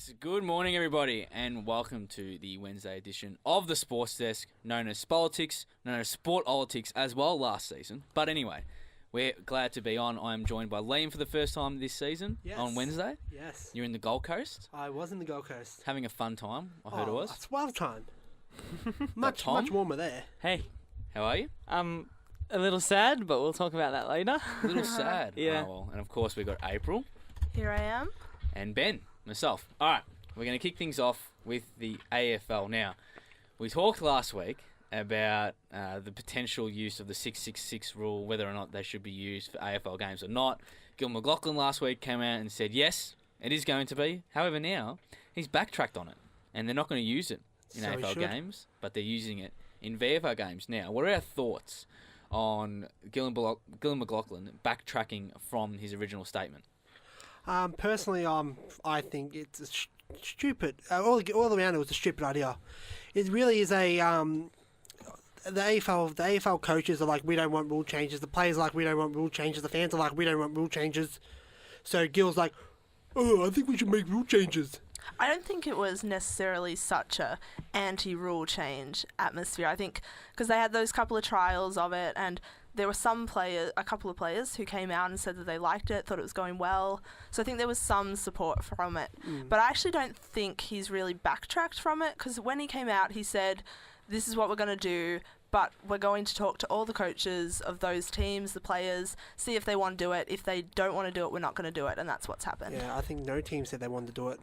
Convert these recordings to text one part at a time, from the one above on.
Yes, good morning everybody and welcome to the Wednesday edition of the Sports Desk, known as Spolitics, known as Sportolitics as well last season. But anyway, we're glad to be on. I'm joined by Liam for the first time this season on Wednesday. Yes. You're in the Gold Coast. I was in the Gold Coast. Having a fun time, I heard it was. It's wild time. much warmer there. Hey, How are you? I'm a little sad, but we'll talk about that later. A little sad. Yeah. Oh, well. And of course we've got April Here I am. and Ben, myself. All right, we're going to kick things off with the AFL. Now, we talked last week about the potential use of the 666 rule, whether or not they should be used for AFL games or not. Gil McLachlan last week came out and said, yes, it is going to be. However, now he's backtracked on it, and they're not going to use it in So he AFL should. games, but they're using it in VFL games. Now, what are our thoughts on Gil McLachlan backtracking from his original statement? Personally, I think it's stupid. All around it was a stupid idea. It really is a the AFL coaches are like, we don't want rule changes. The players are like, we don't want rule changes. The fans are like, we don't want rule changes. So Gil's like, oh, I think we should make rule changes. I don't think it was necessarily such a anti-rule change atmosphere. I think because they had those couple of trials of it, and there were a couple of players who came out and said that they liked it, thought it was going well. So I think there was some support from it. But I actually don't think he's really backtracked from it, because when he came out, he said, this is what we're going to do, but we're going to talk to all the coaches of those teams, the players, see if they want to do it. If they don't want to do it, we're not going to do it, and that's what's happened. Yeah, I think no team said they wanted to do it.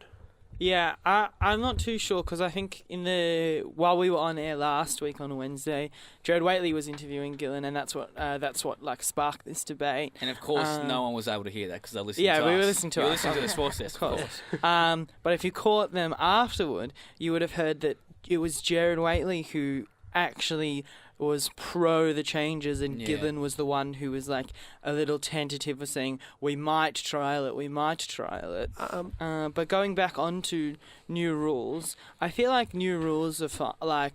Yeah, I'm not too sure because I think while we were on air last week on a Wednesday, Jared Waitley was interviewing Gillen, and that's what like sparked this debate. And of course, no one was able to hear that because they listened to us. Yeah, we were listening to you us. listening to the Sports Desk, of course. But if you caught them afterward, you would have heard that it was Jared Waitley who actually was pro the changes, and Gillen was the one who was like a little tentative, was saying we might trial it. But going back onto new rules, I feel like new rules are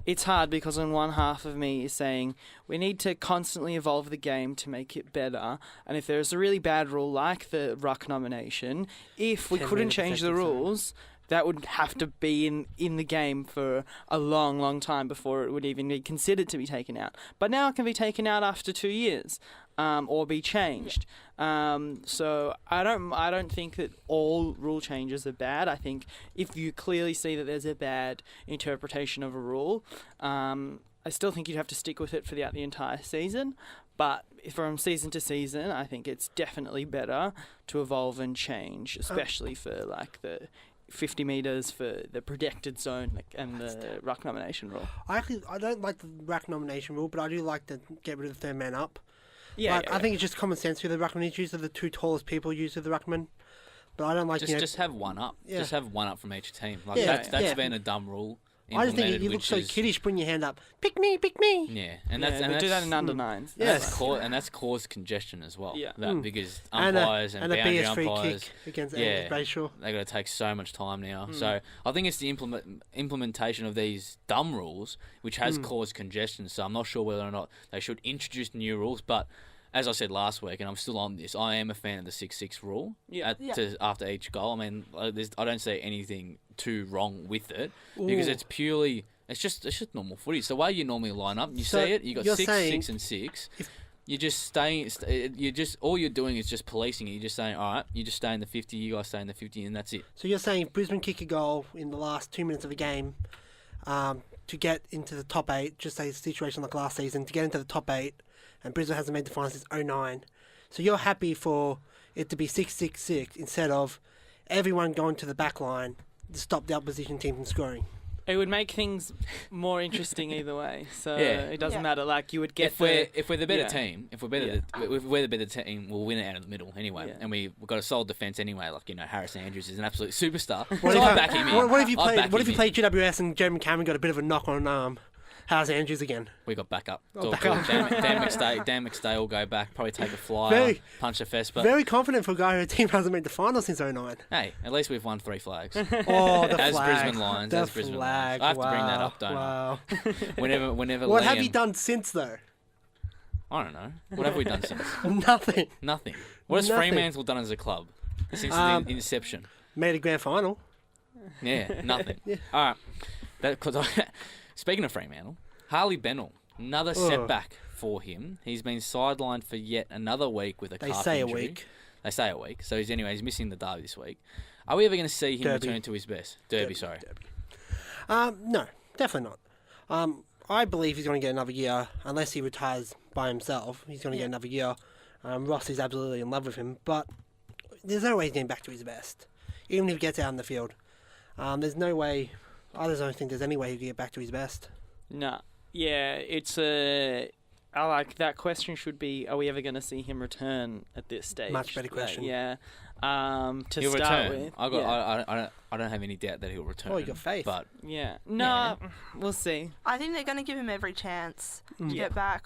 it's hard because on one half of me is saying we need to constantly evolve the game to make it better, and if there's a really bad rule like the ruck nomination, if we couldn't change the rules, that would have to be in the game for a long, long time before it would even be considered to be taken out. But now it can be taken out after 2 years, or be changed. So I don't think that all rule changes are bad. I think if you clearly see that there's a bad interpretation of a rule, I still think you'd have to stick with it for the entire season. But from season to season, I think it's definitely better to evolve and change, especially for like the 50 metres for the protected zone and the ruck nomination rule. I don't like the ruck nomination rule, but I do like to get rid of the third man up. Yeah, I think it's just common sense who the ruckman is. Usually the two tallest people use the ruckman. But I don't like... Just have one up. Yeah. Just have one up from each team. That's been a dumb rule. I just think you look so kiddish putting your hand up. Pick me, pick me. Yeah, and they do that in under nines. Yes. That's caused congestion as well. Yeah. Because umpires and boundary a BS free umpires, kick against Bayshore. They got to take so much time now. So I think it's the implementation of these dumb rules which has caused congestion. So I'm not sure whether or not they should introduce new rules, but as I said last week, and I'm still on this, I am a fan of the 6-6 rule after each goal. I mean, I don't see anything too wrong with it because it's purely, it's just normal footy. It's the way you normally line up. You see it, you got 6, 6, and 6. You just stay. All you're doing is just policing it. You're just saying, all right, you just stay in the 50, you guys stay in the 50, and that's it. So you're saying if Brisbane kick a goal in the last 2 minutes of a game to get into the top 8, just say a situation like last season, to get into the top 8, and Brisbane hasn't made the finals since 2009. So you're happy for it to be 6-6-6 instead of everyone going to the back line to stop the opposition team from scoring. It would make things more interesting either way. So it doesn't matter. Like you would get if we're the better team, if we're the better team, we'll win it out of the middle anyway. Yeah. And we've got a solid defence anyway. Like Harris Andrews is an absolute superstar. I'd back him in. What if you played GWS and Jeremy Cameron got a bit of a knock on arm? How's Andrews again? We got back up. Dan McStay will go back, probably take a flyer, punch a Vespa. Very confident for a guy whose team hasn't made the final since 2009. Hey, at least we've won 3 flags. The as flag. Brisbane Lions. The As Brisbane flag. Lions. I have to bring that up, don't I? Whenever What Liam, have you done since, though? I don't know. What have we done since? Nothing. Nothing. What has Fremantle done as a club since the inception? Made a grand final. Yeah, nothing. Yeah. All right. Speaking of Fremantle, Harley Bennell, another setback for him. He's been sidelined for yet another week with a calf They say injury. a week. They say a week. So he's missing the derby this week. Are we ever going to see him Derby. return to his best? Derby, sorry. No, definitely not. I believe he's going to get another year, unless he retires by himself. He's going to get another year. Ross is absolutely in love with him, but there's no way he's getting back to his best, even if he gets out in the field. There's no way. I just don't think there's any way he can get back to his best. No. Yeah, it's a. I like that question. Should be: are we ever going to see him return at this stage? Much better question. Yeah. To He'll start return. with, I don't have any doubt that he'll return. Oh, you got faith. But yeah. No, we'll see. I think they're going to give him every chance to Yeah. get back.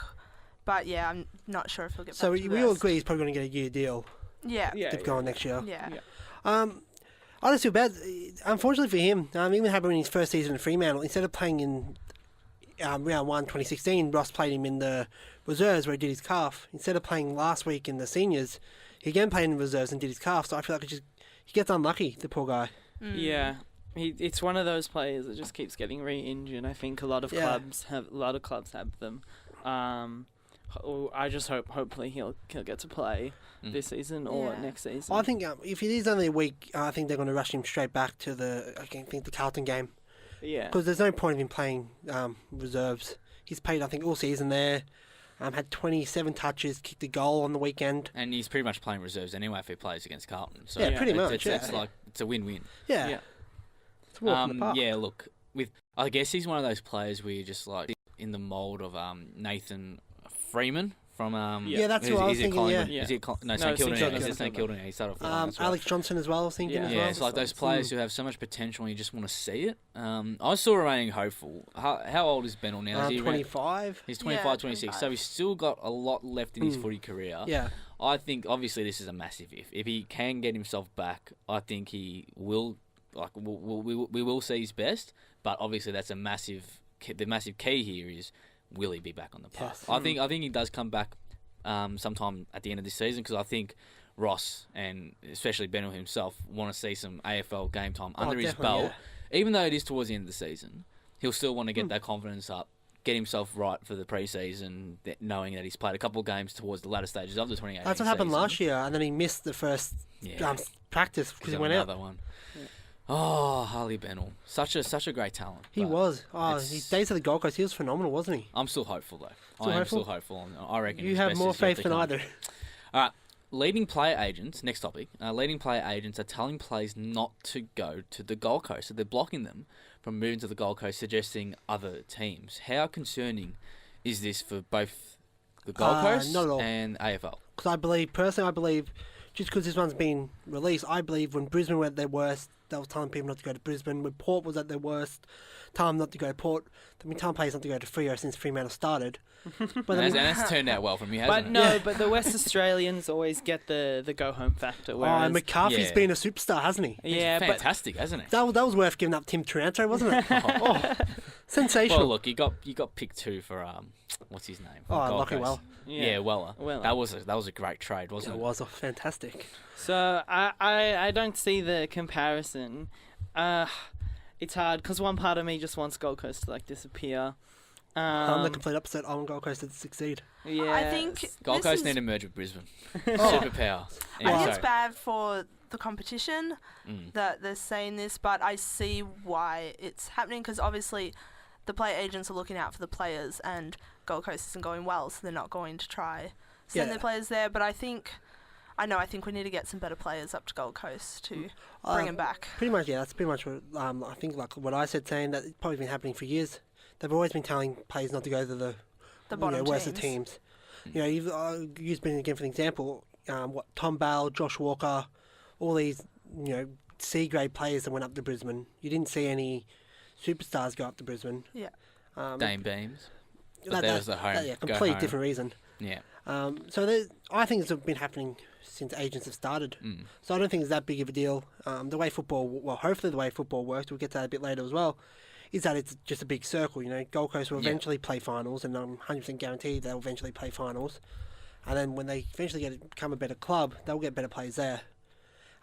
But yeah, I'm not sure if he'll get So back to we the all best. agree he's probably going to get a year deal Yeah. Yeah. to go on next year. Yeah. Yeah. I just feel bad. Unfortunately for him, even happened in his first season in Fremantle. Instead of playing in round 1, 2016, Ross played him in the reserves where he did his calf. Instead of playing last week in the seniors, he again played in the reserves and did his calf. So I feel like he gets unlucky, the poor guy. Yeah. It's one of those players that just keeps getting re-injured. I think a lot of clubs have them. I just hopefully he'll get to play this season or next season. I think if it is only a week, I think they're going to rush him straight back to the Carlton game. Yeah. Because there's no point in him playing reserves. He's played, I think, all season there. Had 27 touches, kicked a goal on the weekend. and he's pretty much playing reserves anyway if he plays against Carlton. So Yeah, pretty much, It's yeah. like it's a win-win. Yeah. Yeah. It's a walk in the park. Yeah, look, I guess he's one of those players where you're just like in the mould of Nathan Freeman from Yeah, that's what I was thinking, Collingwood? yeah. Is it No, St Kilda? St Is Kilda. it St Kilda? He started off the line as well. Alex Johnson as well, I was thinking as Yeah, well. it's like those players who have so much potential and you just want to see it. I still remaining hopeful. How old is Bennell now? Is he 25. He's 25, 26, so he's still got a lot left in his footy career. Yeah. I think obviously this is a massive if. If he can get himself back, I think he will. Like we will see his best, but obviously that's a massive. The massive key here is will he be back on the park? Yes. I think he does come back sometime at the end of this season because I think Ross and especially Bennell himself want to see some AFL game time under his definitely, belt. Even though it is towards the end of the season, he'll still want to get that confidence up, get himself right for the pre-season, knowing that he's played a couple of games towards the latter stages of the 2018 That's what happened season. last year, and then he missed the first practice because he went out. Another one. Oh, Harley Bennell. Such a great talent. He but was. it's- His days at the Gold Coast, he was phenomenal, wasn't he? I'm still hopeful, though. Still I am hopeful? still hopeful. And I reckon You his have best more is yet faith to than come. either. All right. Leading player agents, next topic. Leading player agents are telling players not to go to the Gold Coast. So they're blocking them from moving to the Gold Coast, suggesting other teams. How concerning is this for both the Gold Coast not at all. and AFL? Because personally, I believe, just because this one's been released, I believe when Brisbane were at their worst, they were telling people not to go to Brisbane. When Port was at their worst, telling them not to go to Port. They've been telling players not to go to Freo since Fremantle started. But And that's turned out well from you, hasn't But it? no, but the West Australians always get the go home factor. Whereas, McCarthy's Yeah. been a superstar, hasn't he? yeah, but Fantastic, hasn't it? That was worth giving up Tim Taranto, wasn't it? Sensational. Well, look, you got picked 2 for what's his name? From Gold Lucky Coast. well. Yeah, Weller. Weller. That was a great trade, wasn't It it? was fantastic. So I don't see the comparison. It's hard because one part of me just wants Gold Coast to like disappear. I'm the complete opposite. I want Gold Coast to succeed. Yeah, I think Gold this Coast is- need to merge with Brisbane. Oh. Superpower. I think Sorry. it's bad for the competition Mm. that they're saying this, but I see why it's happening because obviously the player agents are looking out for the players, and Gold Coast isn't going well, so they're not going to try send Yeah. their players there. But I think we need to get some better players up to Gold Coast to bring them back. Pretty much, yeah. That's pretty much what I think. Like what I said, saying that it's probably been happening for years. They've always been telling players not to go to the bottom worst of teams. teams. You've used Brisbane again for an example. Tom Bale, Josh Walker, all these C grade players that went up to Brisbane. You didn't see any superstars go up to Brisbane. Yeah. Dame Beams. But That- there was the home. Yeah, go completely home. different reason. Yeah. I think it's been happening since agents have started. Mm. So I don't think it's that big of a deal. The way hopefully the way football works, we'll get to that a bit later as well, is that it's just a big circle. Gold Coast will eventually play finals, and I'm 100% guaranteed they'll eventually play finals. And then when they eventually become a better club, they'll get better players there.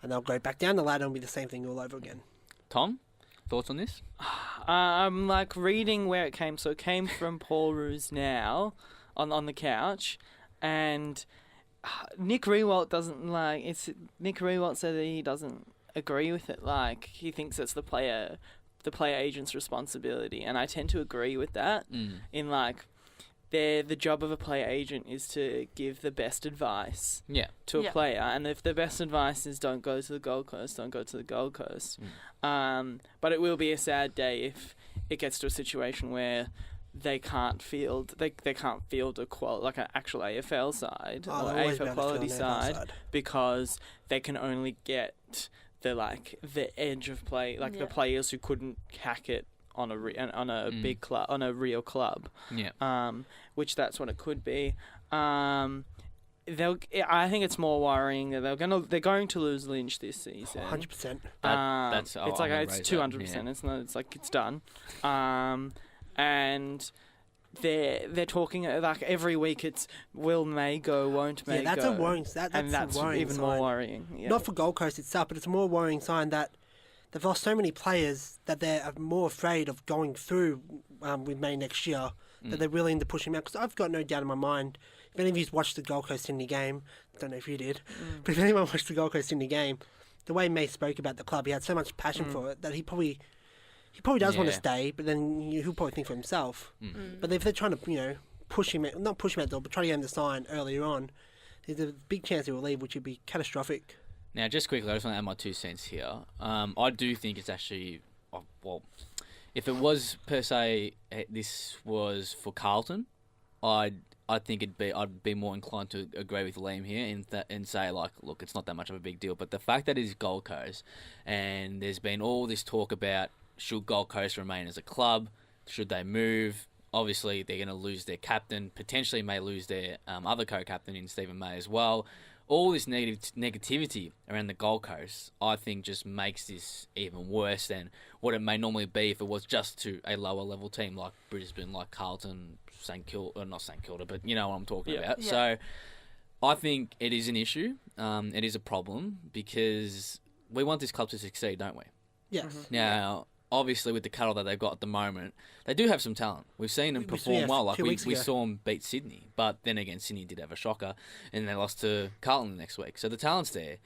and they'll go back down the ladder and be the same thing all over again. Tom, thoughts on this? I'm like reading where it came. So it came from Paul Roos now on the couch, and Nick Riewoldt doesn't like. Nick Riewoldt said that he doesn't agree with it. Like he thinks it's the player agent's responsibility, and I tend to agree with that. In like, the job of a player agent is to give the best advice to a player, and if the best advice is don't go to the Gold Coast, don't go to the Gold Coast. But it will be a sad day if it gets to a situation where they can't field an actual AFL side or AFL quality side because they can only get the edge of play, the players who couldn't hack it on a big club, on a real club. Which that's what it could be. I think it's more worrying that they're going to lose Lynch this season. 100%. That's it's like it's 200%. It's not. It's like it's done. And they're talking like every week. It's will May go, won't May go. That's a worrying. That's a worrying even sign. more worrying. Yeah. Not for Gold Coast itself, but it's a more worrying sign that they've lost so many players that they're more afraid of going through with May next year. That they're willing to push him out. Because I've got no doubt in my mind, if any of you watched the Gold Coast Sydney game, I don't know if you did, but if anyone watched the Gold Coast Sydney game, the way May spoke about the club, he had so much passion for it that he probably does want to stay, but then he'll probably think for himself. But if they're trying to, push him out, not push him out the door, but try to get him to sign earlier on, there's a big chance he will leave, which would be catastrophic. Now, just quickly, I just want to add my 2 cents here. I do think it's actually, if it was per se, this was for Carlton, I think I'd be more inclined to agree with Liam here and say look, it's not that much of a big deal. But the fact that it's Gold Coast, and there's been all this talk about should Gold Coast remain as a club, should they move? Obviously, they're going to lose their captain, potentially may lose their other co-captain in Stephen May as well. All this negativity around the Gold Coast, I think, just makes this even worse than what it may normally be if it was just to a lower level team like Brisbane, like Carlton, not St Kilda, but you know what I'm talking about. Yeah. So I think it is an issue. It is a problem because we want this club to succeed, don't we? Yes. Now, obviously, with the cuddle that they've got at the moment, they do have some talent. We've seen them perform well. Like we saw them beat Sydney, but then again, Sydney did have a shocker, and they lost to Carlton the next week. So the talent's there.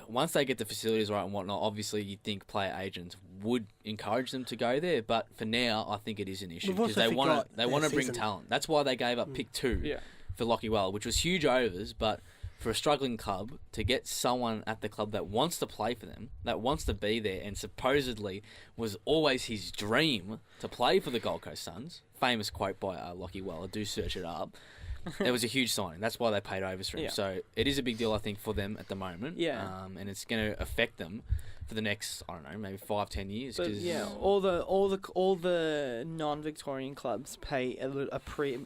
Once they get the facilities right and whatnot, obviously you'd think player agents would encourage them to go there. But for now, I think it is an issue because they want to bring talent. That's why they gave up pick 2 for Lachie Well, which was huge overs, but for a struggling club to get someone at the club that wants to play for them, that wants to be there, and supposedly was always his dream to play for the Gold Coast Suns. Famous quote by Lachie Well. Do search it up. It was a huge signing. That's why they paid overs for him. So it is a big deal, I think, for them at the moment. And it's going to affect them for the next, I don't know, maybe 5-10 years. But all the non-Victorian clubs pay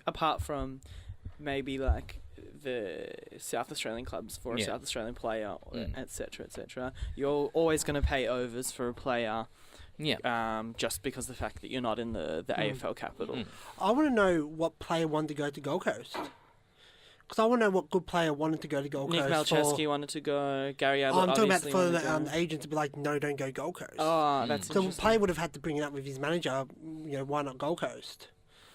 apart from maybe like the South Australian clubs for a South Australian player, etc., etc. You're always going to pay overs for a player. Just because of the fact that you're not in the AFL capital. I want to know what player wanted to go to Gold Coast. Because I want to know what good player wanted to go to Gold Coast. Nick Malcheski wanted to go. Gary Ablett I'm talking about for the agent to be like, no, don't go Gold Coast. Oh, that's so the player would have had to bring it up with his manager. Why not Gold Coast?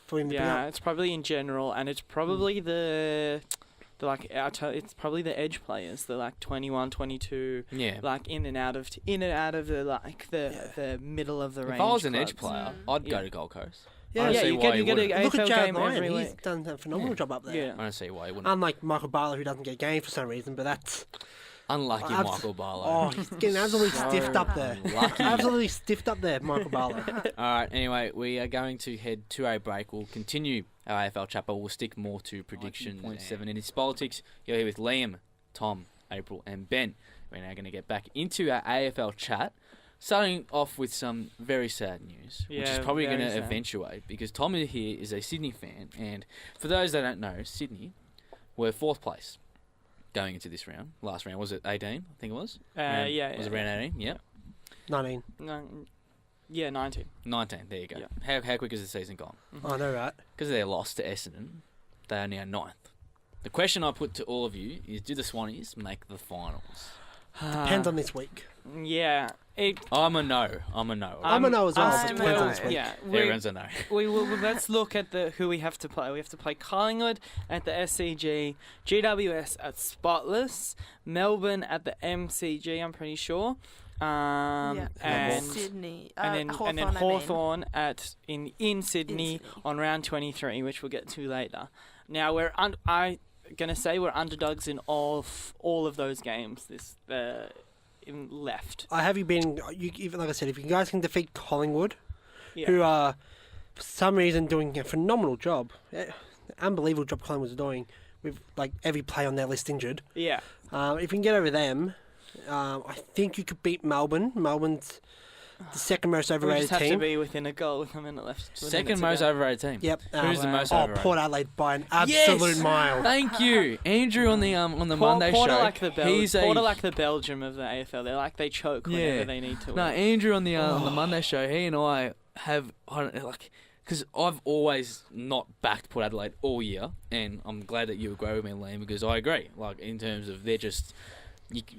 For him to bring up. It's probably in general, and it's probably it's probably the edge players, the 21, 22, in and out of the middle of the range. If I was an clubs. Edge player, I'd go to Gold Coast. Yeah, you get an AFL look at Jared game Ryan. every He's week. done a phenomenal job up there. Yeah. I don't see why he wouldn't. Unlike Michael Barlow, who doesn't get games for some reason, but that's Unlucky Michael Barlow. Oh, he's getting absolutely stiffed up there. Unlucky. Absolutely stiffed up there, Michael Barlow. All right, anyway, we are going to head to a break. We'll continue our AFL chat, but we'll stick more to prediction 7. It is Spolitics. You're here with Liam, Tom, April, and Ben. We're now going to get back into our AFL chat, starting off with some very sad news, which is probably going to eventuate, because Tom here is a Sydney fan, and for those that don't know, Sydney were 4th place going into this round. Last round, was it 18? I think it was. Was it round 18? Yeah. 19. 19. 19, there you go. Yeah. How quick has the season gone? I know, right? Because of their loss to Essendon, they are now 9th. The question I put to all of you is, do the Swannies make the finals? Depends on this week. Yeah. I'm a no. I'm a no as well. I'm Depends a on no. this week. Yeah. Everyone's a no. Let's look at who we have to play. We have to play Collingwood at the SCG, GWS at Spotless, Melbourne at the MCG, I'm pretty sure. And Sydney, Hawthorn, and then Hawthorn in Sydney on round 23, which we'll get to later. Now we're underdogs in all of those games. Left. Have you been? Even like I said, if you guys can defeat Collingwood, Yeah. who are for some reason doing a phenomenal job, unbelievable job Collingwood's doing with like every play on their list injured. Yeah. If you can get over them, I think you could beat Melbourne. Melbourne's the second most We overrated just have team. to be within a goal with a minute left. Second most overrated team. Yep. Who's the most Oh, overrated? Port Adelaide by an absolute mile. Thank you, Andrew on the Monday Porter show. like Porter like the Belgium of the AFL. They choke whenever they need to. No, Andrew on the Monday show. He and I have because I've always not backed Port Adelaide all year, and I'm glad that you agree with me, Liam, because I agree. Like in terms of they're just.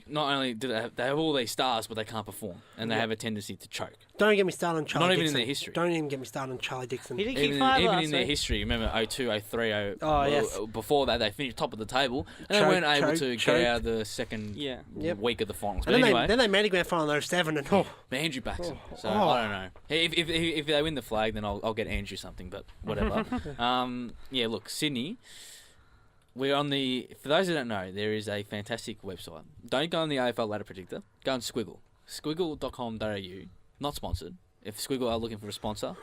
Not only do they have all these stars, but they can't perform, and they have a tendency to choke. Don't get me started on Charlie Not even Dixon. in their history. Don't even get me started on Charlie Dixon. He did kick Even, 5 even last in their week. history, remember 02, 03, yes. before that they finished top of the table, and they Choke, weren't able choke, to choke. get out of the second Yep. week of the finals. But And then, anyway, then they made a grand final in 07 and oh, but Andrew backs them, so Oh. I don't know. If they win the flag, then I'll get Andrew something, but whatever. Look, Sydney. We're on for those who don't know, there is a fantastic website. Don't go on the AFL Ladder Predictor. Go on Squiggle. Squiggle.com.au. Not sponsored. If Squiggle are looking for a sponsor,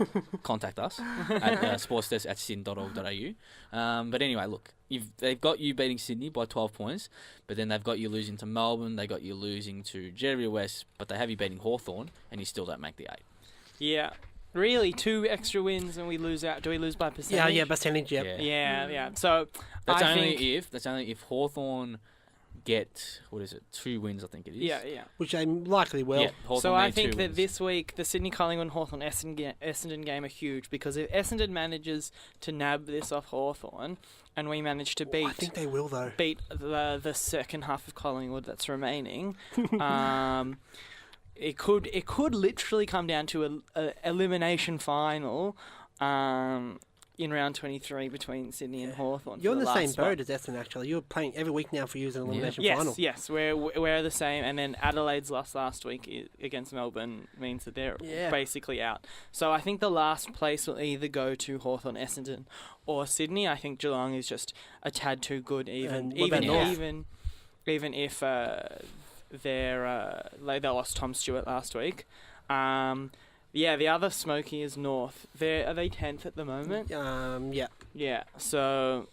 contact us at sportsdesk@sydney.org.au. But anyway, look, they've got you beating Sydney by 12 points, but then they've got you losing to Melbourne, they got you losing to GWS, but they have you beating Hawthorn, and you still don't make the 8. Yeah. Really, 2 extra wins and we lose out. Do we lose by percentage? yeah, percentage, yep. Yeah. So That's I only think, if Hawthorn get 2 wins, I think it is. Yeah. Which they likely will. Yeah, Hawthorn So I need think 2 that wins. this week the Sydney Collingwood Hawthorn Essendon game are huge, because if Essendon manages to nab this off Hawthorn and we manage to I think they will though. beat the second half of Collingwood that's remaining, it could literally come down to a elimination final in round 23 between Sydney and Hawthorn. You're for in the last same spot. boat as Essendon actually. You're playing every week now for you as an elimination final. Yes, we're the same. And then Adelaide's loss last week against Melbourne means that they're basically out. So I think the last place will either go to Hawthorn, Essendon, or Sydney. I think Geelong is just a tad too good, even if they lost Tom Stewart last week. The other smoky is North. Are they 10th at the moment? Yeah. Yeah, so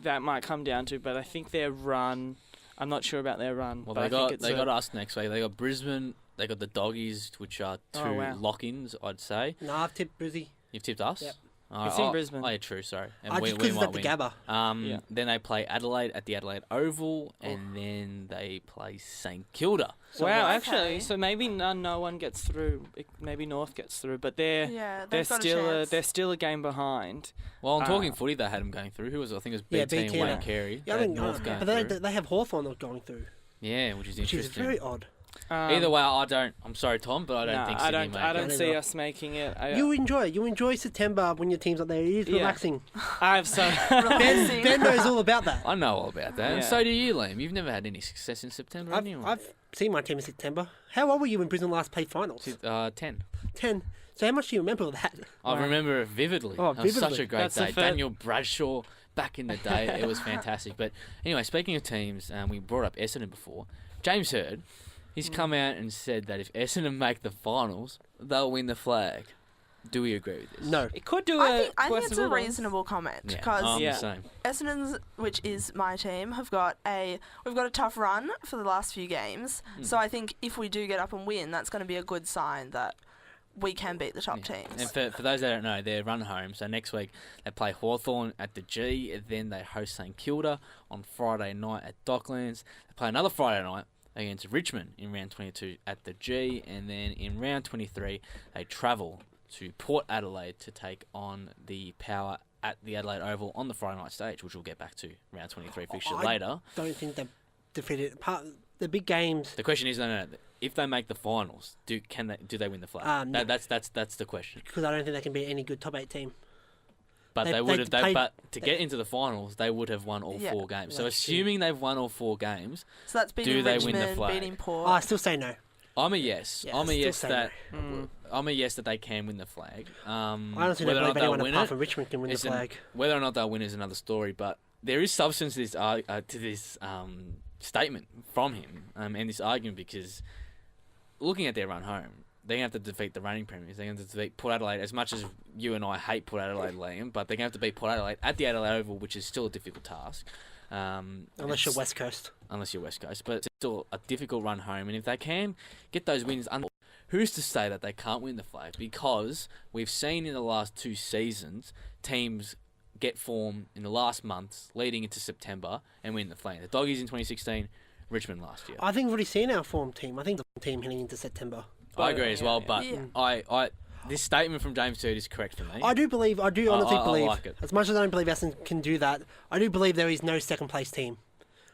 that might come down to, but I think their run, I'm not sure about their run. Well, but they got us next week. They got Brisbane. They got the Doggies, which are 2 lock-ins, I'd say. No, I've tipped Brizzy. You've tipped us? Yep. It's in Brisbane. Oh, yeah, true, sorry. And Just because it's at the Gabba. Then they play Adelaide at the Adelaide Oval, and then they play St Kilda. Wow, Okay. actually, so maybe no one gets through. Maybe North gets through, but they're they've got a chance. they're still a game behind. Well, I'm talking footy. They had them going through. Who was it? I think it was BT and BT, Wayne Carey. Yeah, I They had think, North going but through. they have Hawthorn not going through. Yeah, which is Which is interesting. very odd. Either way, I'm sorry, Tom, but I don't think Sydney make I it. don't see us making it. You enjoy September when your team's up there. It is relaxing. I have so. Ben knows all about that. I know all about that. And Yeah. so do you, Liam. You've never had any success in September, have you? I've seen my team in September. How old were you when Brisbane last played finals? 10. 10. So how much do you remember of that? I remember it vividly. Oh, It was such vividly. a great That's the day. fir- Daniel Bradshaw back in the day. It was fantastic. But anyway, speaking of teams, we brought up Essendon before. James Hird, he's come out and said that if Essendon make the finals, they'll win the flag. Do we agree with this? No. It could do I think West it's a Bulldogs. reasonable comment Yeah, because I'm Yeah. the same. Essendon's, which is my team, we've got a tough run for the last few games. So I think if we do get up and win, that's going to be a good sign that we can beat the top teams. And for those that don't know, they're run home. So next week they play Hawthorn at the G, and then they host St Kilda on Friday night at Docklands. They play another Friday night against Richmond in round 22 at the G, and then in round 23 they travel to Port Adelaide to take on the Power at the Adelaide Oval on the Friday night stage, which we'll get back to round 23 fixture later. Don't think they've defeated. the big games. The question is, no. If they make the finals, do they win the flag? No. That's the question. Because I don't think they can be any good top 8 team. But They- they they would have. played- But to get into the finals, they would have won all 4 games. So That's assuming they've won all 4 games, So that's beating Do they win Richmond, the flag? beating Port. I still say no. I'm a yes. Yeah, I'm a still yes say that Mm. I'm a yes that they can win the flag. I honestly Whether don't or not believe they'll anyone win apart it, from Richmond can win the Listen, flag. whether or not they'll win is another story. But there is substance to this statement from him and this argument, because looking at their run home, they're going to have to defeat the reigning premiers. They're going to have to defeat Port Adelaide, as much as you and I hate Port Adelaide, Liam, but they're going to have to beat Port Adelaide at the Adelaide Oval, which is still a difficult task. Unless you're West Coast. Unless you're West Coast. But it's still a difficult run home. And if they can get those wins, who's to say that they can't win the flag? Because we've seen in the last 2 seasons, teams get form in the last months leading into September and win the flag. The Doggies in 2016, Richmond last year. I think we've already seen our form team. I think the team heading into September. I agree as well, but Yeah. I this statement from James Stewart is correct for me. I do honestly I believe, like it. as much as I don't believe Essendon can do that, I do believe there is no second place team.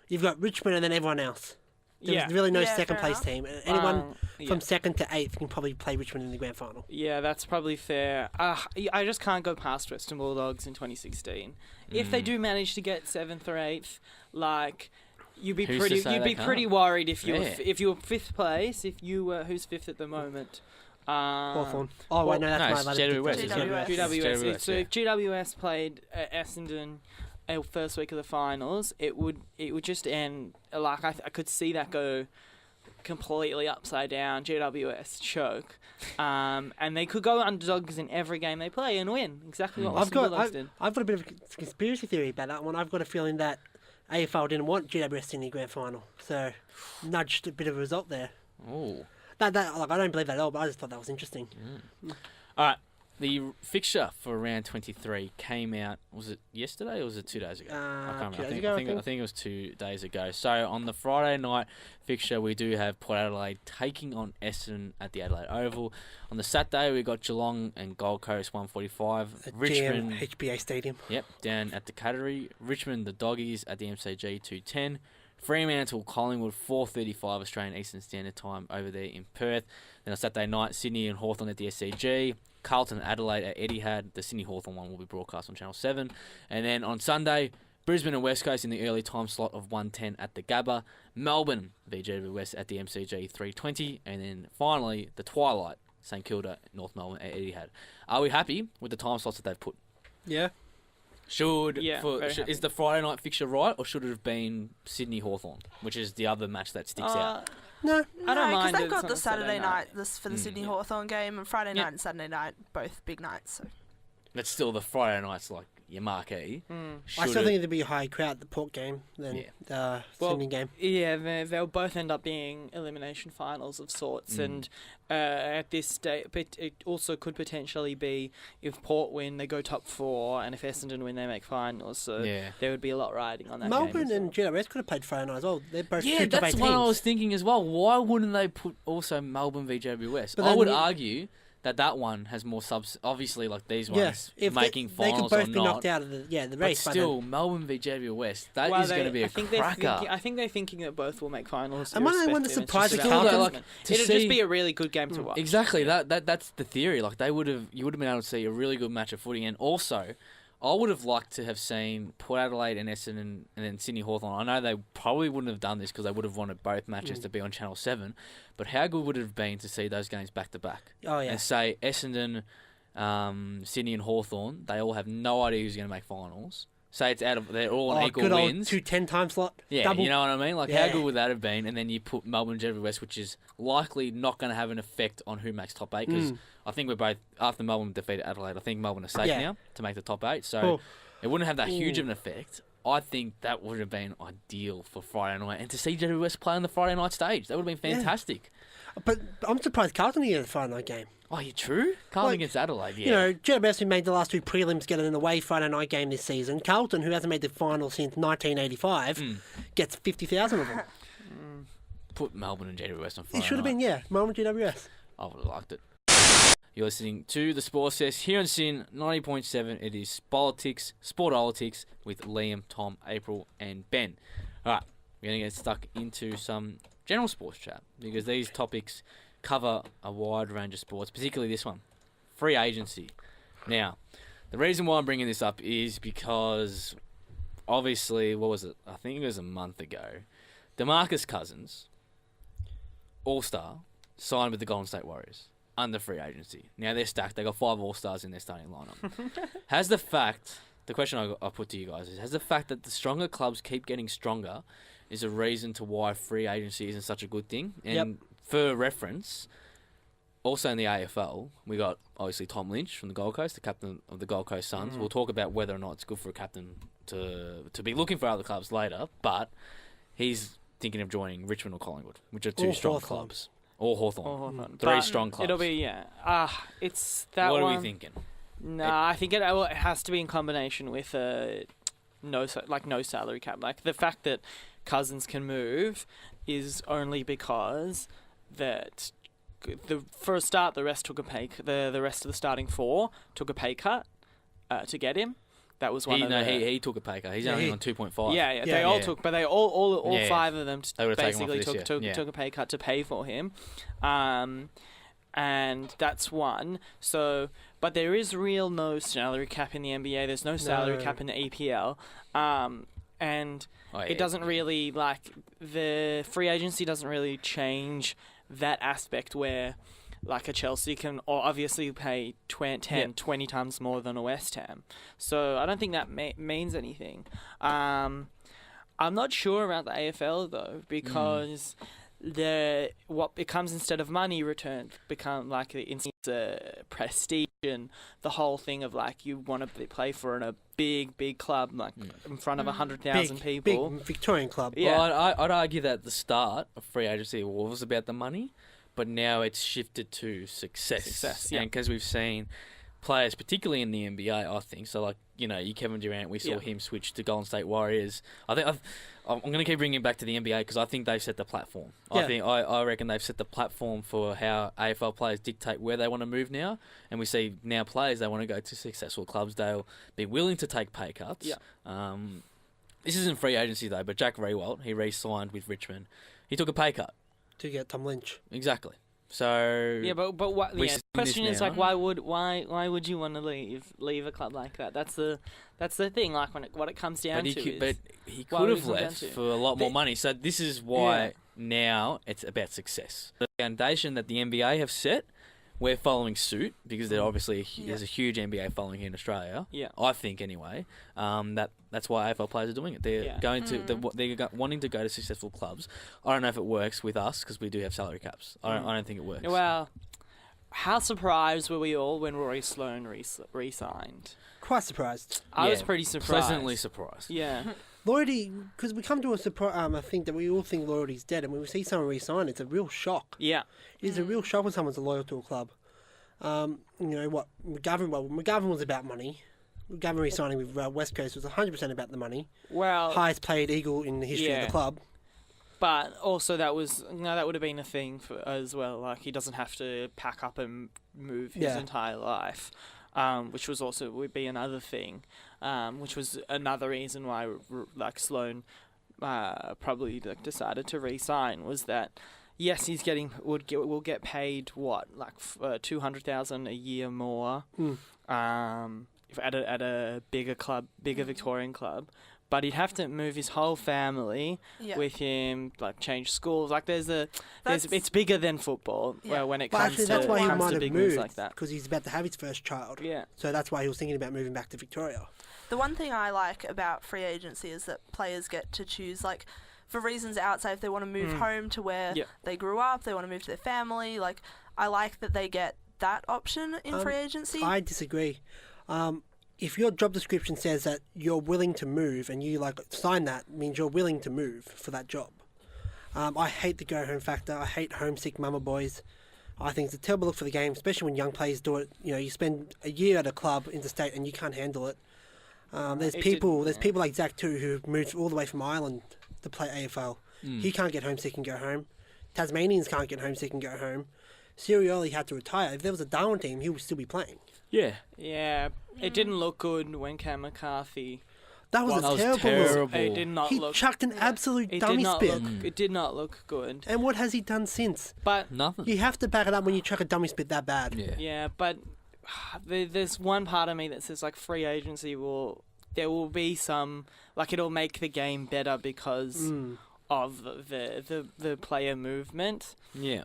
You've got Richmond and then everyone else. There's Yeah. really no Yeah, second fair place enough. team. Anyone Yeah. from 2nd to 8th can probably play Richmond in the grand final. Yeah, that's probably fair. I just can't go past Western Bulldogs in 2016. If they do manage to get 7th or 8th, like you'd be Who's to pretty say they pretty can't? worried if you were Yeah. if you were 5th place. If you were who's 5th at the moment. Hawthorn. Oh, wait, no, no, that's it's my GWS, West. isn't it? GWS. GWS. GWS, So yeah. if GWS played Essendon first week of the finals, it would just end like I could see that go completely upside down. GWS choke, and they could go underdogs in every game they play and win. Exactly what Western Bulldogs did. I've got a bit of a conspiracy theory about that one. I've got a feeling that AFL didn't want GWS in the grand final, so nudged a bit of a result there. Ooh. Like, I don't believe that at all, but I just thought that was interesting. All right. The fixture for round 23 came out, was it yesterday or was it 2 days ago? I can't 2 remember. days ago, I think it was 2 days ago. So on the Friday night fixture, we do have Port Adelaide taking on Essendon at the Adelaide Oval. On the Saturday, we got Geelong and Gold Coast 1:45. At Richmond, GM HBA Stadium. yep, down at the Cattery. Richmond, the Doggies at the MCG 2:10. Fremantle, Collingwood 4:35 Australian Eastern Standard Time over there in Perth. Then on Saturday night, Sydney and Hawthorn at the SCG. Carlton and Adelaide at Etihad. The Sydney Hawthorn one will be broadcast on Channel 7. And then on Sunday, Brisbane and West Coast in the early time slot of 1:10 at the Gabba. Melbourne v GWS at the MCG 3:20. And then finally, the twilight, St Kilda, North Melbourne at Etihad. Are we happy with the time slots that they've put? Yeah. Is the Friday night fixture right, or should it have been Sydney Hawthorn, which is the other match that sticks out? No. I don't mind because they've it's got on the a Saturday night night. for the Sydney yeah. Hawthorn game, and Friday Yeah. night and Saturday night, both big nights. So. But still, the Friday night's like your marquee. I still think there'd be a higher crowd at the Port game than the Sydney game. Yeah, they'll both end up being elimination finals of sorts, and at this stage, but it also could potentially be if Port win, they go top 4, and if Essendon win, they make finals. So there would be a lot riding on that. Melbourne game and GWS could have played Friday night as well. They're both yeah, two top 8 that's teams. what I was thinking as well. Why wouldn't they put also Melbourne v GWS? But I then would you- argue that one has more subs. Obviously, like these Yeah, ones if making they could finals both or be not. knocked out of the But race. still, Melbourne v GWS, that is Well, going to be a cracker. I think they're thinking that both will make finals. Am I the one that's irrespective. surprised It's at just about Carlton? adjustment. To It'll see- just be a really good game to watch. Exactly. That's the theory. Like you would have been able to see a really good match of footy, and also, I would have liked to have seen Port Adelaide and Essendon and then Sydney Hawthorn. I know they probably wouldn't have done this because they would have wanted both matches to be on Channel 7, but how good would it have been to see those games back to back? Oh, yeah. And say Essendon, Sydney and Hawthorn, they all have no idea who's going to make finals. Say they're all on equal good old wins. 2-10 time slot. Yeah, Double. you know what I mean? Like, Yeah. how good would that have been? And then you put Melbourne and GWS, which is likely not going to have an effect on who makes top 8, because I think we're both, after Melbourne defeated Adelaide, I think Melbourne are safe now to make the top 8, so Cool. it wouldn't have that huge of an effect. I think that would have been ideal for Friday night, and to see GWS play on the Friday night stage, that would have been fantastic. But I'm surprised Carlton didn't get the Friday night game. Oh, you're true? Carlton Like, against Adelaide, yeah. You know, GWS, who made the last 2 prelims, get an away Friday night game this season. Carlton, who hasn't made the final since 1985, gets 50,000 of them. Put Melbourne and GWS on Friday It should have night. been, yeah. Melbourne GWS. I would have liked it. You're listening to the Sports Desk here on Sin 90.7. It is Sportolitics with Liam, Tom, April, and Ben. All right, we're going to get stuck into some general sports chat, because these topics cover a wide range of sports, particularly this one, free agency. Now, the reason why I'm bringing this up is because, obviously, what was it? I think it was a month ago. DeMarcus Cousins, All-Star, signed with the Golden State Warriors under free agency. Now they're stacked. They got 5 All-Stars in their starting lineup. The question I put to you guys is, has the fact that the stronger clubs keep getting stronger is a reason to why free agency isn't such a good thing? And for reference, also in the AFL, we got obviously Tom Lynch from the Gold Coast, the captain of the Gold Coast Suns. We'll talk about whether or not it's good for a captain to be looking for other clubs later, but he's thinking of joining Richmond or Collingwood, which are 2 strong clubs. Or Hawthorn. 3 strong clubs. It'll be, it's that one. What are we thinking? Nah, I think it has to be in combination with no salary cap. Like, the fact that Cousins can move is only because that for a start, the rest took a the rest of the starting 4 took a pay cut to get him. That was one of the... he took a pay cut. He's only on 2.5. Yeah, they all took, but they all 5 of them basically took a pay cut to pay for him, and that's one. So, but there is no salary cap in the NBA. There's no salary cap in the EPL, and it doesn't really the free agency doesn't really change that aspect where. Like a Chelsea can obviously pay 20 times more than a West Ham. So I don't think that means anything. I'm not sure about the AFL though, because what becomes instead of money returned become like the prestige and the whole thing of you want to play for a big club in front of 100,000 people. Big Victorian club. Yeah. Well, I'd argue that at the start of free agency was about the money. But now it's shifted to success. And because we've seen players, particularly in the NBA, I think, so you Kevin Durant, we saw him switch to Golden State Warriors. I'm going to keep bringing it back to the NBA because I think they've set the platform. Yeah. I reckon they've set the platform for how AFL players dictate where they want to move now. And we see now players, they want to go to successful clubs. They'll be willing to take pay cuts. Yeah. This isn't free agency though, but Jack Riewoldt, he re-signed with Richmond. He took a pay cut. To get Tom Lynch. Exactly. So but what? The question is why would you want to leave a club like that? That's the thing. What it comes down to. But he could have left for a lot more money. So this is why now it's about success. The foundation that the NBA have set, we're following suit because there's a huge NBA following here in Australia. Yeah, I think anyway. That's why AFL players are doing it. They're going to they're wanting to go to successful clubs. I don't know if it works with us because we do have salary caps. I don't think it works. Well, how surprised were we all when Rory Sloane re-signed? Quite surprised. I was pretty surprised. Pleasantly surprised. Yeah. Loyalty, because we come to a surprise. I think that we all think loyalty's dead, and when we see someone resign, it's a real shock. Yeah. It is a real shock when someone's loyal to a club. McGovern was about money. McGovern re-signing with West Coast was 100% about the money. Well, highest paid Eagle in the history of the club. But also that would have been a thing as well. He doesn't have to pack up and move his entire life, which would be another thing, which was another reason why Sloane probably decided to re-sign was that. Yes, will get paid what $200,000 a year more, at a bigger club, bigger Victorian club, but he'd have to move his whole family with him, change schools. It's bigger than football when it comes to that's why he might have moved like that because he's about to have his first child. Yeah, so that's why he was thinking about moving back to Victoria. The one thing I like about free agency is that players get to choose for reasons outside if they want to move home to where they grew up, they want to move to their family. I like that they get that option in free agency. I disagree. If your job description says that you're willing to move and you sign that, means you're willing to move for that job. I hate the go home factor. I hate homesick mama boys. I think it's a terrible look for the game, especially when young players do it. You spend a year at a club interstate and you can't handle it. There's people like Zach too who moved all the way from Ireland to play AFL. He can't get homesick and go home. Tasmanians can't get homesick and go home. Sirioli had to retire. If there was a Darwin team, he would still be playing. Yeah. Yeah. It didn't look good when Cam McCarthy That was That a was terrible terrible. It did not He look. chucked an absolute It did dummy not spit. look. It did not look good. And what has he done since? But Nothing. You have to back it up when you chuck a dummy spit that bad. Yeah. yeah, but there's one part of me that says like free agency there will be some like it'll make the game better because of the player movement. Yeah.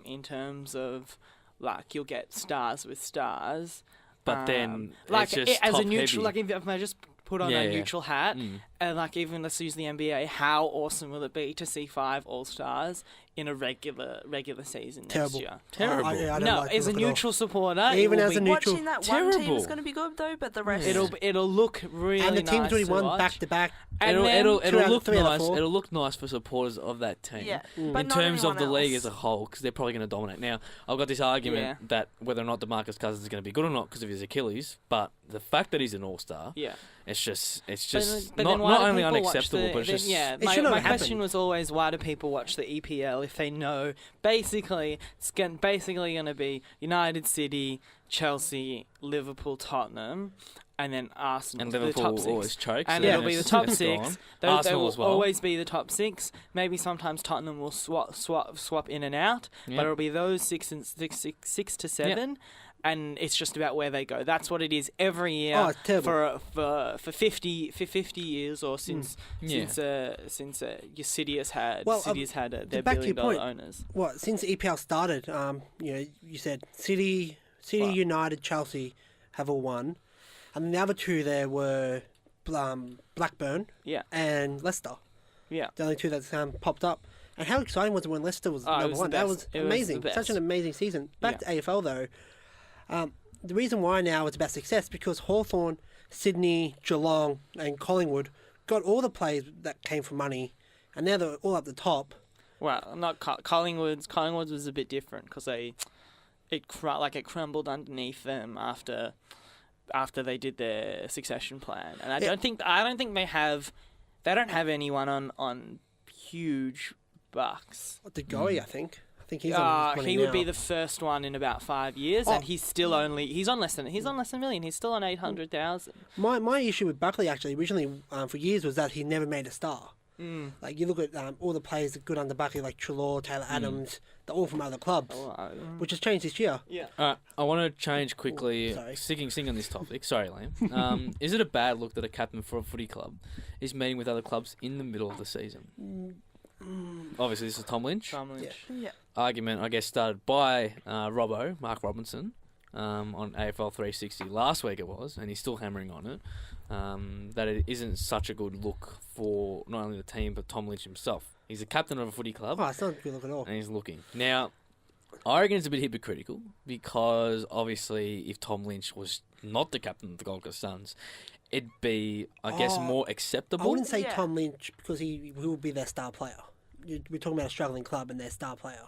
In terms of like you'll get stars with stars. But then like it's just as top a neutral, heavy. like if I just put on Yeah, a yeah. neutral hat, Mm. and like even let's use the NBA, how awesome will it be to see 5 All-Stars in a regular season Terrible. next year? Terrible. I don't No, like the as a look at all. neutral supporter, Even it will as a be- neutral- Watching that one team Terrible. is going to be good though, but the rest. it'll look really And the team's nice already to won watch. back to back. And then- It'll Two out of look three out of nice. four. It'll look nice for supporters of that team. Yeah, Mm. but In not terms of anyone the league else. as a whole, because they're probably going to dominate. Now, I've got this argument that whether or not DeMarcus Cousins is going to be good or not because of his Achilles, but the fact that he's an All-Star, Yeah. it's just But not, then why not do only people watch unacceptable, but it's then- just yeah. It My shouldn't have question happened. was always why do people watch the EPL if they know basically it's basically going to be United, City, Chelsea, Liverpool, Tottenham, and then Arsenal. and the Liverpool top 6. always chokes. And so it'll be the it's- top it's 6. gone. They Arsenal will as well. always be the top 6. Maybe sometimes Tottenham will swap in and out, Yeah. but it'll be those 6 to 7. And it's just about where they go. That's what it is every year Oh, it's terrible. for 50 years or since Yeah. since your City has had Well, City has had their back to your billion-dollar point, owners. What, since the EPL started, you said City, Well- United, Chelsea have all won. And the other two there were Blackburn Yeah, and Leicester. yeah. The only two that's probed up. And how exciting was it when Leicester was Oh, it number was one? the That best. was It was amazing. the Such an best. amazing season. Back Yeah. to AFL though, the reason why now it's about success because Hawthorn, Sydney, Geelong, and Collingwood got all the players that came from money, and now they're all up the top. Well, not Collingwood's. Collingwood's was a bit different because it crumbled underneath them after they did their succession plan, and I don't think they don't have anyone on huge bucks. The Goey, I think he's on his money He would now. be the first one in about 5 years, and he's still he's on less than a million. He's still on 800,000. My issue with Buckley actually originally for years was that he never made a star. Like you look at all the players that are good under Buckley, like Trelaw, Taylor Adams, they're all from other clubs, which has changed this year. Yeah. I want to change quickly, sorry. sticking on this topic. Sorry, Liam. Is it a bad look that a captain for a footy club is meeting with other clubs in the middle of the season? Obviously, this is Tom Lynch. Tom Lynch. Yeah. Argument, I guess, started by Mark Robinson, on AFL 360 last week it was, and he's still hammering on it, that it isn't such a good look for not only the team but Tom Lynch himself. He's a captain of a footy club. Oh, it's not a good look at all. And he's looking. Now, I reckon it's a bit hypocritical because obviously if Tom Lynch was not the captain of the Gold Coast Suns, it'd be, I guess, more I acceptable. wouldn't say Yeah. Tom Lynch because he will be their star player. We're talking about a struggling club and their star player.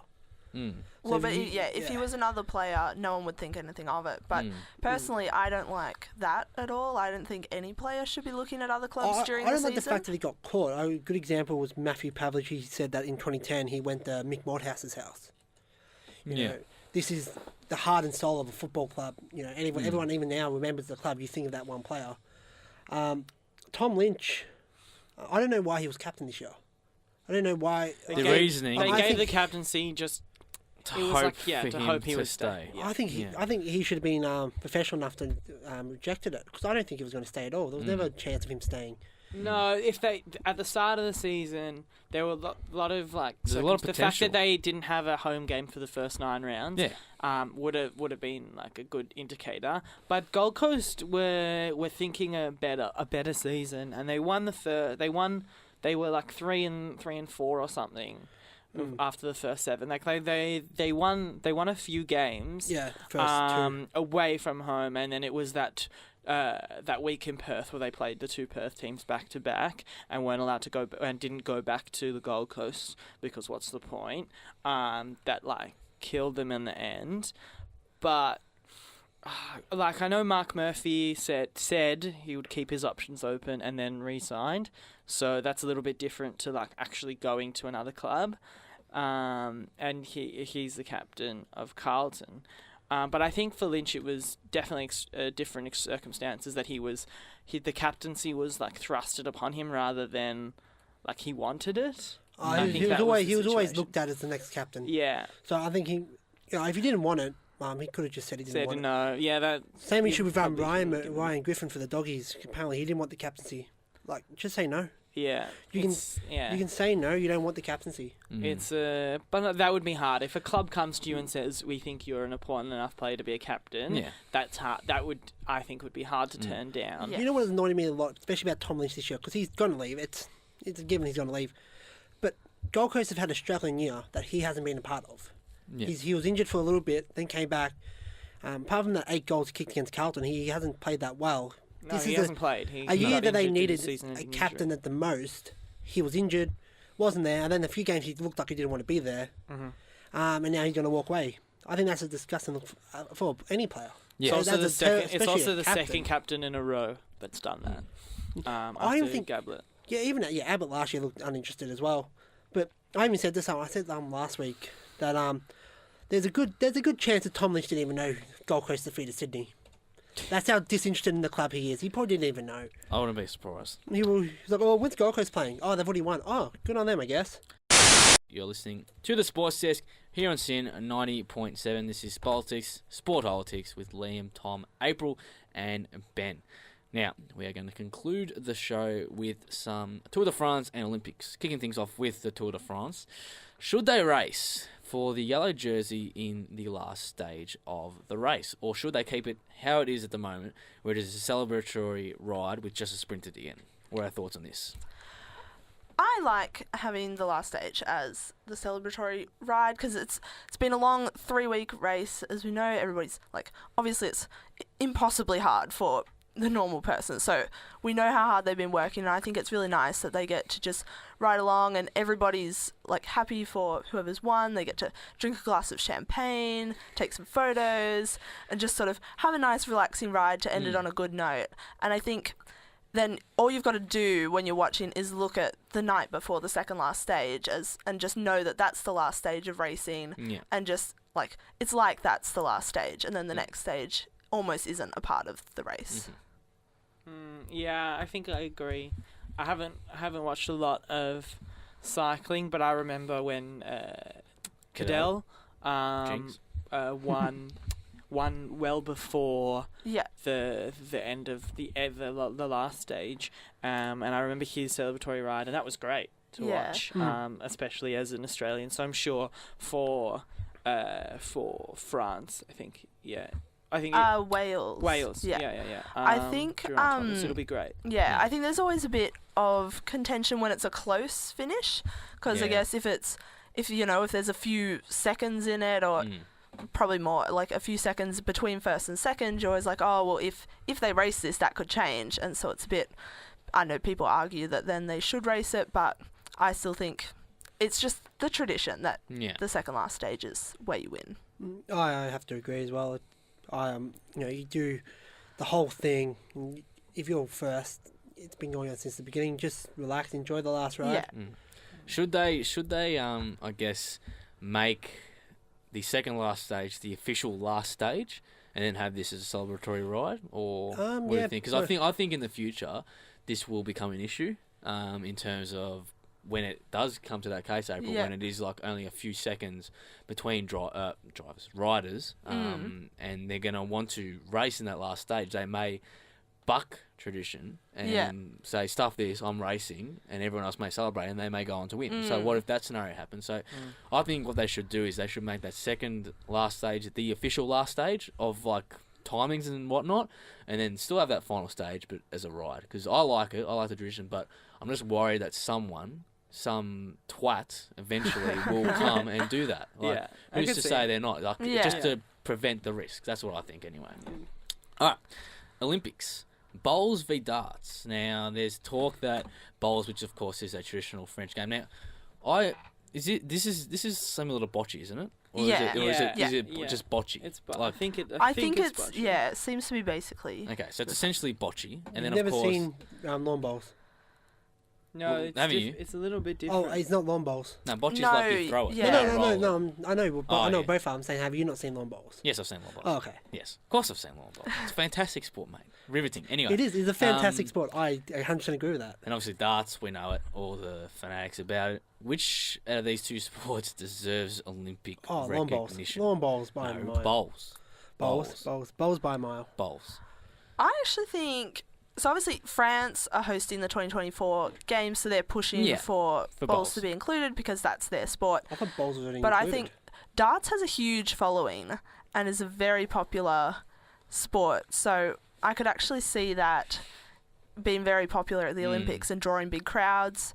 Well, if but he- if he was another player, no one would think anything of it. But Mm. personally, I don't like that at all. I don't think any player should be looking at other clubs I during don't the like the season. fact that he got caught. A good example was Matthew Pavlich. He said that in 2010 he went to Mick Mordhouse's house. You Yeah. know, this is the heart and soul of a football club. You know, everyone even now remembers the club. You think of that one player. Tom Lynch, I don't know why he was captain this year. I don't know why. The reasoning- They I gave think- the captaincy just to it was hope like, yeah, for to him hope he to would stay. stay. Yeah. I think he should have been professional enough to rejected it because I don't think he was going to stay at all. There was never a chance of him staying. No, if they at the start of the season there were a lot of like There's a lot of the fact potential. that they didn't have a home game for the first 9 rounds, would have been like a good indicator. But Gold Coast were thinking a better season, and they won They were like 3-4 or something after the first 7. Like they won a few games. Yeah, first two. Away from home, and then it was that week in Perth where they played the 2 Perth teams back to back and weren't allowed to go and didn't go back to the Gold Coast because what's the point? That like killed them in the end. But like I know Mark Murphy said he would keep his options open and then re-signed, so that's a little bit different to like actually going to another club. And he's the captain of Carlton. But I think for Lynch, it was definitely different circumstances that the captaincy was like thrusted upon him rather than like he wanted it. He was always looked at as the next captain. Yeah. So I think if he didn't want it, he could have just said he didn't want it. No. Yeah, that. Same issue with Ryan Griffin for the Doggies. Apparently, he didn't want the captaincy. Like, just say no. Yeah. You can say no. You don't want the captaincy. It's but that would be hard if a club comes to you and says we think you're an important enough player to be a captain. Yeah. That's hard. I think would be hard to turn down. You know what has annoyed me a lot, especially about Tom Lynch this year, because he's going to leave. It's a given he's going to leave. But Gold Coast have had a struggling year that he hasn't been a part of. Yeah. He was injured for a little bit, then came back. Apart from the 8 goals kicked against Carlton, he hasn't played that well. No, he hasn't played. A year that they needed a captain at the most. He was injured, wasn't there, and then a few games he looked like he didn't want to be there. Mm-hmm. And now he's going to walk away. I think that's a disgusting look for any player. Yeah, so it's also the second captain in a row that's done that. I don't think Gablet. Yeah, Abbott last year looked uninterested as well. But I even said this. I said last week that there's a good chance that Tom Lynch didn't even know Gold Coast defeated Sydney. That's how disinterested in the club he is. He probably didn't even know. I wouldn't be surprised. He's like, oh, when's Gold Coast playing? Oh, they've already won. Oh, good on them, I guess. You're listening to the Sports Desk here on SYN 90.7. This is Sportolitics with Liam, Tom, April, and Ben. Now, we are going to conclude the show with some Tour de France and Olympics. Kicking things off with the Tour de France. Should they race for the yellow jersey in the last stage of the race? Or should they keep it how it is at the moment, where it is a celebratory ride with just a sprint at the end? What are our thoughts on this? I like having the last stage as the celebratory ride because it's been a long 3-week race. As we know, everybody's like, obviously it's impossibly hard for the normal person. So we know how hard they've been working, and I think it's really nice that they get to just ride along and everybody's like happy for whoever's won. They get to drink a glass of champagne, take some photos, and just sort of have a nice relaxing ride to end it on a good note. And I think then all you've got to do when you're watching is look at the night before the second last stage and just know that that's the last stage of racing, and just like it's like that's the last stage, and then the next stage almost isn't a part of the race. Yeah, I think I agree. I haven't watched a lot of cycling, but I remember when Cadell won well before the end of the last stage, and I remember his celebratory ride, and that was great to watch, especially as an Australian. So I'm sure for France, I think Wales. Wales. Yeah. I think it'll be great. Yeah, I think there's always a bit of contention when it's a close finish, because I guess if there's a few seconds in it, or probably more, like a few seconds between first and second, you're always like, oh well, if they race this, that could change, and so it's a bit. I know people argue that then they should race it, but I still think it's just the tradition that the second last stage is where you win. I have to agree as well. You do the whole thing. If you're first, it's been going on since the beginning. Just relax, enjoy the last ride. Yeah. Should they? I guess make the second last stage the official last stage, and then have this as a celebratory ride, or what do you think? Because I think in the future this will become an issue in terms of when it does come to that case, April, when it is like only a few seconds between riders, and they're going to want to race in that last stage, they may buck tradition and say, stuff this, I'm racing, and everyone else may celebrate, and they may go on to win. So what if that scenario happens? So I think what they should do is they should make that second last stage the official last stage of like timings and whatnot, and then still have that final stage, but as a ride. Because I like it, I like the tradition, but I'm just worried that some twat eventually will come and do that. Like, who's to say they're not? Like, just to prevent the risk. That's what I think anyway. All right, Olympics. Bowls v darts. Now, there's talk that bowls, which of course is a traditional French game. Now, this is similar to bocce, isn't it? Or is it just bocce? It's like, I think it's bocce. Yeah, it seems to be basically. Okay, so it's essentially bocce, and then You've of course. never seen lawn bowls. No, Well, it's haven't you? it's a little bit Oh, different. it's not lawn bowls. No, bocce's No, like you throw it. yeah. you No, roll it. I know, but Oh, I know yeah. both are. I'm saying, have you not seen lawn bowls? Yes, I've seen lawn bowls. Oh, okay. Yes, of course I've seen lawn bowls. It's a fantastic sport, mate. Riveting. Anyway. It is. It's a fantastic Um, sport. I 100% agree with that. And obviously darts, we know it. All the fanatics about it. Which out of these two sports deserves Olympic Oh, lawn bowls. recognition? Lawn bowls by a No, mile. bowls. Bowls by a mile. Bowls. I actually think so. Obviously, France are hosting the 2024 games, so they're pushing Yeah, for for bowls bowls. to be included because that's their sport. I thought bowls was already But I included. think darts has a huge following and is a very popular sport. So I could actually see that being very popular at the Olympics and drawing big crowds.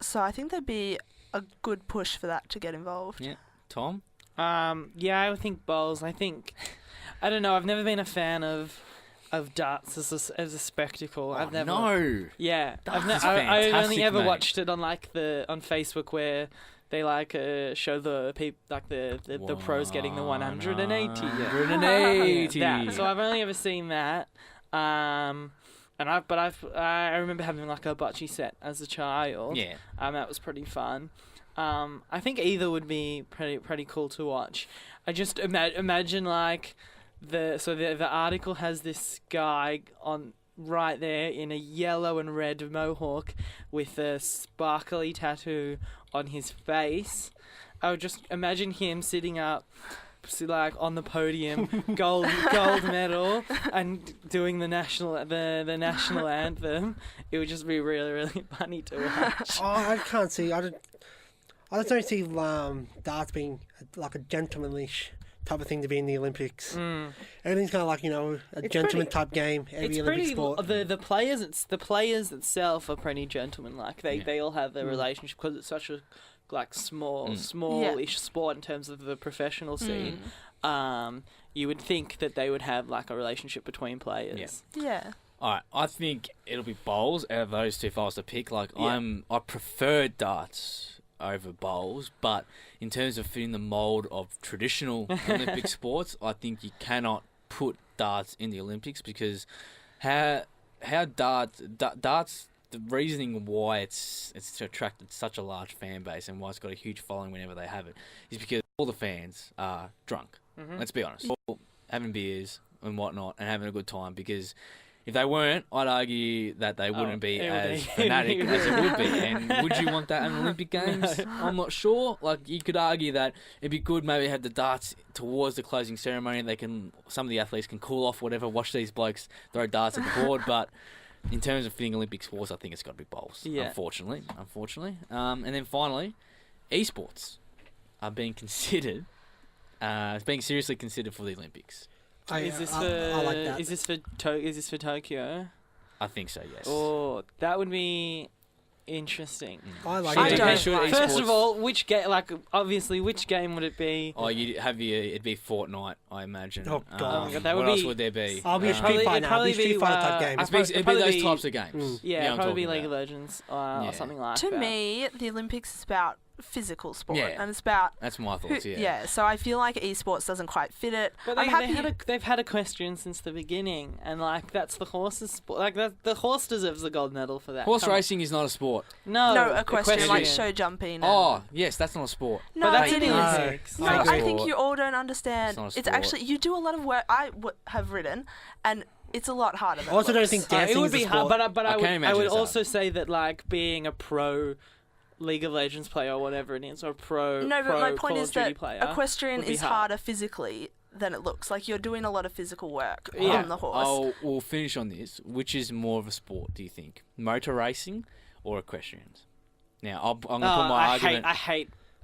So I think there'd be a good push for that to get involved. Yeah. Tom? Yeah, I would think bowls. I don't know. I've never been a fan of darts as a spectacle. I've never. No. Yeah, Darts is I only fantastic, ever mate. watched it on on Facebook where they show the the pros getting the 180. Yeah. 180. That. So I've only ever seen that. I remember having like a bocce set as a child. Yeah. That was pretty fun. I think either would be pretty cool to watch. I just imagine like the article has this guy on right there in a yellow and red mohawk with a sparkly tattoo on his face. I would just imagine him sitting up, like on the podium, gold medal, and doing the national anthem. It would just be really, really funny to watch. Oh, I can't see. I just don't see darts being like a gentlemanlish type of thing to be in the Olympics. Everything's kind of like a It's gentleman pretty- type game. Every It's Olympic pretty. sport. The players itself are pretty gentlemanlike. They all have their relationship because it's such a smallish sport in terms of the professional scene. You would think that they would have like a relationship between players. Yeah. All right, I think it'll be bowls out of those two if I was to pick. Like, Yeah. I prefer darts over bowls, but in terms of fitting the mold of traditional Olympic sports, I think you cannot put darts in the Olympics because how darts the reasoning why it's attracted such a large fan base and why it's got a huge following whenever they have it is because all the fans are drunk. Let's be honest, all having beers and whatnot and having a good time because. If they weren't, I'd argue that they wouldn't be as fanatic as it would be. And would you want that in Olympic Games? No. I'm not sure. Like, you could argue that it'd be good maybe have the darts towards the closing ceremony. Some of the athletes can cool off, whatever, watch these blokes throw darts at the board. But in terms of fitting Olympic sports, I think it's got to be bowls, unfortunately. And then finally, esports are being considered, being seriously considered for the Olympics. I like that. Is this for Tokyo? I think so, yes. Oh, that would be interesting. I like I it. don't Should like- First of esports- all, which game? Like, obviously, which game would it be? Oh, it'd be Fortnite, I imagine. Oh, God. That would what else be- would there be? I'll be a Probably- Street Fighter it'd now. probably It'd be Street be, Fighter type game. It'd be it'd those probably be- types of games. Mm. Yeah, I'm probably be talking League of about. Legends Yeah. or something like To that. me, the Olympics is about physical sport, Yeah. and it's about That's my thoughts, yeah. yeah. So I feel like esports doesn't quite fit it. But I'm happy. they've had a question since the beginning, and like that's the horse's sport. Like the horse deserves the gold medal for that. Horse Come on. racing is not a sport. No, equestrian, like show jumping. Oh, yes, that's not a sport. No, But that's it in is. Olympics. No, Thanks, I think sport. you all don't understand. It's not a It's sport. actually you do a lot of work. Have written, and it's a lot harder. Than I also it don't looks. think It dancing would is a be sport. hard, but I can't I imagine would it's hard. also say that like being a pro League of Legends player or whatever it is, or pro No, but pro my point Call is of Duty that player equestrian would be is hard. harder physically than it looks. Like you're doing a lot of physical work Yeah. on the horse. We'll finish on this. Which is more of a sport, do you think? Motor racing or equestrians? Now, I'm going to put my argument...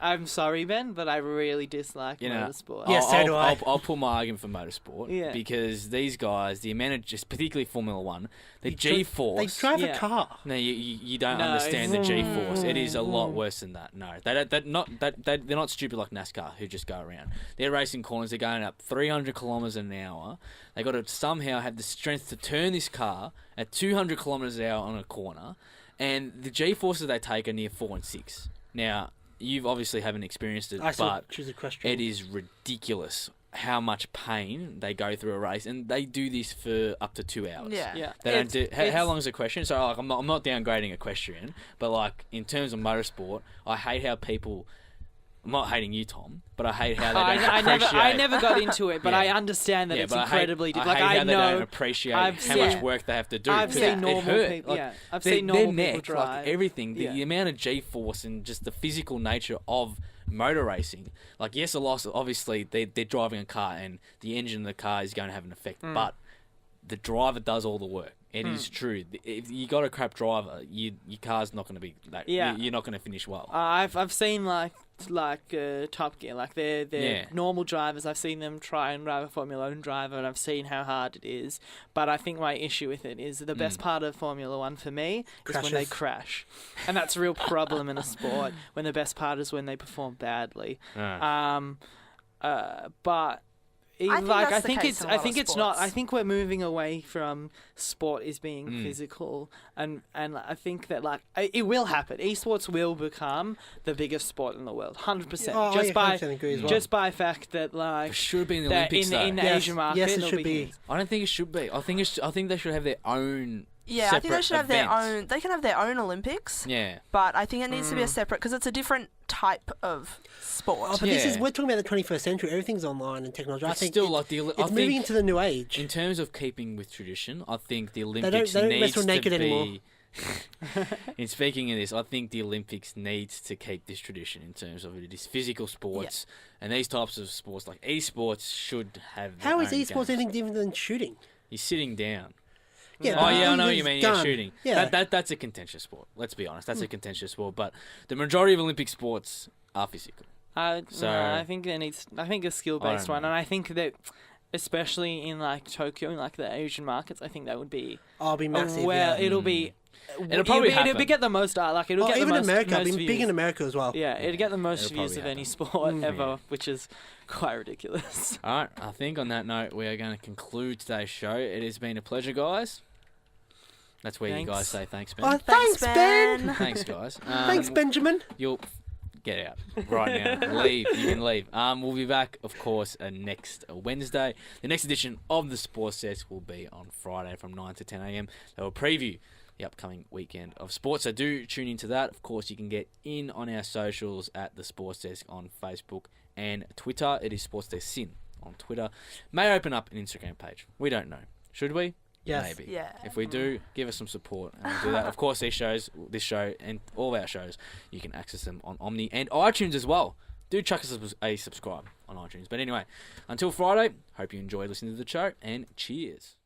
I'm sorry, Ben, but I really dislike motorsport. Yeah, so do I. I'll put my argument for motorsport Yeah. because these guys, the amount of just particularly Formula One, the They G-force. drive Yeah. a car. No, you don't No, understand the it's- G-force. It is a lot worse than that. No, they're not stupid like NASCAR who just go around. They're racing corners. They're going up 300 kilometers an hour. They got to somehow have the strength to turn this car at 200 kilometers an hour on a corner, and the G-forces they take are near 4 and 6. Now, you obviously haven't experienced it, I still but choose equestrian. it is ridiculous how much pain they go through a race, and they do this for up to 2 hours. Yeah. They don't do. How long is equestrian? So like, I'm not downgrading equestrian, but like in terms of motorsport, I hate how people. I'm not hating you, Tom, but I hate how they don't appreciate. I never got into it, but Yeah. I understand that it's incredibly. I hate how they don't appreciate how much work they have to do. I've seen normal people. Like, I've seen normal their people neck, drive. like everything, the amount of G-force and just the physical nature of motor racing. Like, yes, a loss. Obviously, they're driving a car, and the engine of the car is going to have an effect, but the driver does all the work. It is true. If you got a crap driver, your car's not going to be that. Yeah. You're not going to finish well. I've seen like Top Gear, like they're normal drivers. I've seen them try and drive a Formula 1 driver, and I've seen how hard it is. But I think my issue with it is the best part of Formula 1 for me is when they crash, and that's a real problem in a sport. When the best part is when they perform badly. But. I think it's not. I think we're moving away from sport is being physical, and I think that like it will happen. Esports will become the biggest sport in the world, 100%. Just by fact that like it should be in the Olympics. In the Asian market. Yes, it should be. I don't think it should be. I think they should have their own. Yeah, I think they should have their own. They can have their own Olympics. Yeah, but I think it needs to be a separate because it's a different type of sport. Oh, but we're talking about the 21st century. Everything's online and technology. I think still like it's moving into the new age. In terms of keeping with tradition, I think the Olympics they don't needs mess naked to be. anymore. In speaking of this, I think the Olympics needs to keep this tradition in terms of it is physical sports, and these types of sports like esports should have. How is esports anything different than shooting? You're sitting down. Yeah, I know what you mean. You're shooting. Yeah. That's a contentious sport. Let's be honest. That's a contentious sport. But the majority of Olympic sports are physical. I think a skill-based one, and I think that, especially in like Tokyo, in like the Asian markets, I think that would be. I'll be massive. It'll be. It'll probably happen. It'll get the most like it'll get even the most. America, most big views. in America as well. Yeah, it'll get the most It'll views probably of any happen. sport ever, which is quite ridiculous. All right. I think on that note, we are going to conclude today's show. It has been a pleasure, guys. That's where you guys say thanks, Ben. Oh, thanks, Ben. Thanks, guys. Thanks, Benjamin. You'll get out right now. Leave. You can leave. We'll be back, of course, next Wednesday. The next edition of the Sports Desk will be on Friday from 9 to 10 a.m. They will preview the upcoming weekend of sports. So do tune into that. Of course, you can get in on our socials at the Sports Desk on Facebook and Twitter. It is Sports Desk Sin on Twitter. May open up an Instagram page. We don't know. Should we? Yes. Maybe. Yeah. If we do, give us some support and we'll do that. Of course, this show, and all of our shows, you can access them on Omni and iTunes as well. Do chuck us a subscribe on iTunes. But anyway, until Friday, hope you enjoyed listening to the show, and cheers.